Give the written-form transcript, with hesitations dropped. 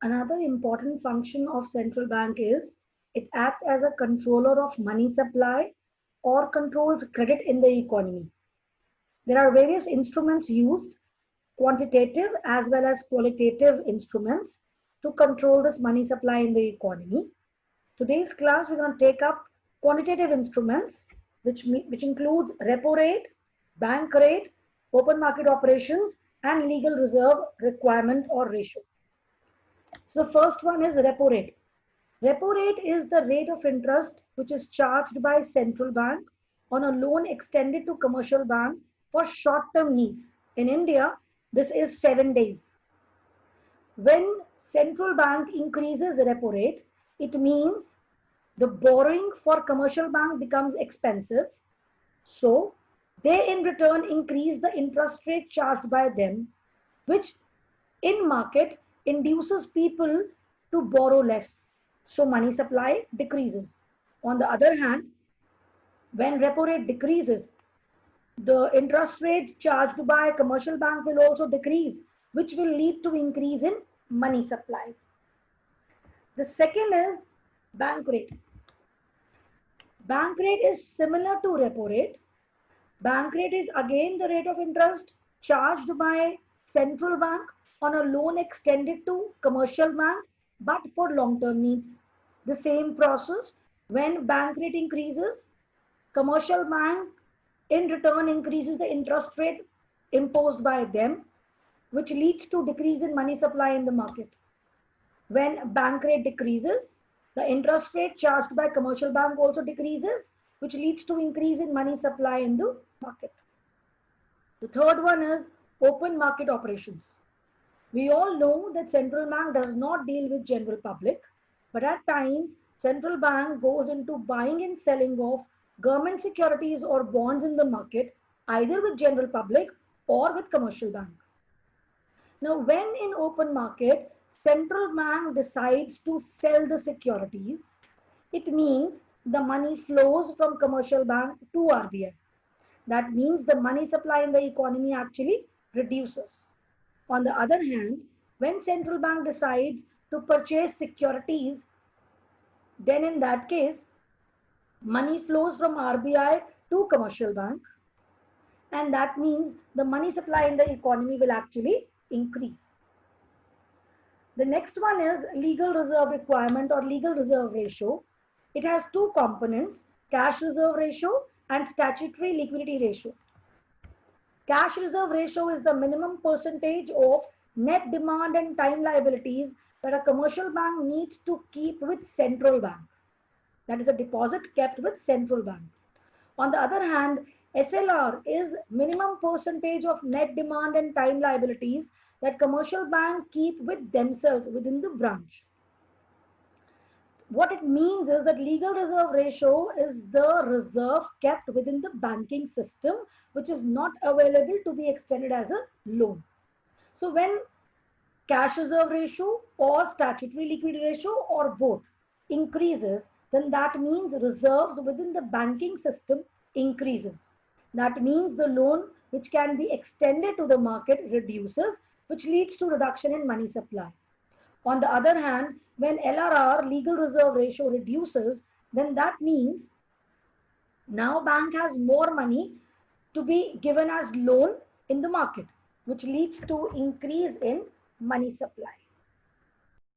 Another important function of central bank is it acts as a controller of money supply or controls credit in the economy. There are various instruments used, quantitative as well as qualitative instruments to control this money supply in the economy. Today's class, we're going to take up quantitative instruments, which includes repo rate, bank rate, open market operations, and legal reserve requirement or ratio. So the first one is repo rate. Repo rate is the rate of interest which is charged by central bank on a loan extended to commercial bank for short-term needs. In India, this is 7 days. When central bank increases repo rate, it means the borrowing for commercial bank becomes expensive. So they in return increase the interest rate charged by them, which in market induces people to borrow less. So money supply decreases. On the other hand, when repo rate decreases, the interest rate charged by commercial bank will also decrease, which will lead to increase in money supply. The second is bank rate. Bank rate is similar to repo rate. Bank rate is again the rate of interest charged by central bank on a loan extended to commercial bank but for long-term needs. The same process, when bank rate increases, commercial bank in return increases the interest rate imposed by them, which leads to decrease in money supply in the market. When bank rate decreases, the interest rate charged by commercial bank also decreases, which leads to increase in money supply in the market. The third one is open market operations. We all know that central bank does not deal with general public, but at times central bank goes into buying and selling of government securities or bonds in the market, either with general public or with commercial bank. Now, when in open market, central bank decides to sell the securities, it means the money flows from commercial bank to RBI. That means the money supply in the economy actually reduces. On the other hand, when central bank decides to purchase securities, then in that case, money flows from RBI to commercial bank, and that means the money supply in the economy will actually increase. The next one is legal reserve requirement or legal reserve ratio. It has two components, cash reserve ratio and statutory liquidity ratio. Cash reserve ratio is the minimum percentage of net demand and time liabilities that a commercial bank needs to keep with central bank. That is a deposit kept with central bank. On the other hand, SLR is minimum percentage of net demand and time liabilities that commercial bank keep with themselves within the branch. What it means is that legal reserve ratio is the reserve kept within the banking system, which is not available to be extended as a loan. So when cash reserve ratio or statutory liquidity ratio or both increases, then that means reserves within the banking system increases. That means the loan which can be extended to the market reduces, which leads to reduction in money supply. On the other hand, when LRR, legal reserve ratio, reduces, then that means now bank has more money to be given as loan in the market, which leads to increase in money supply.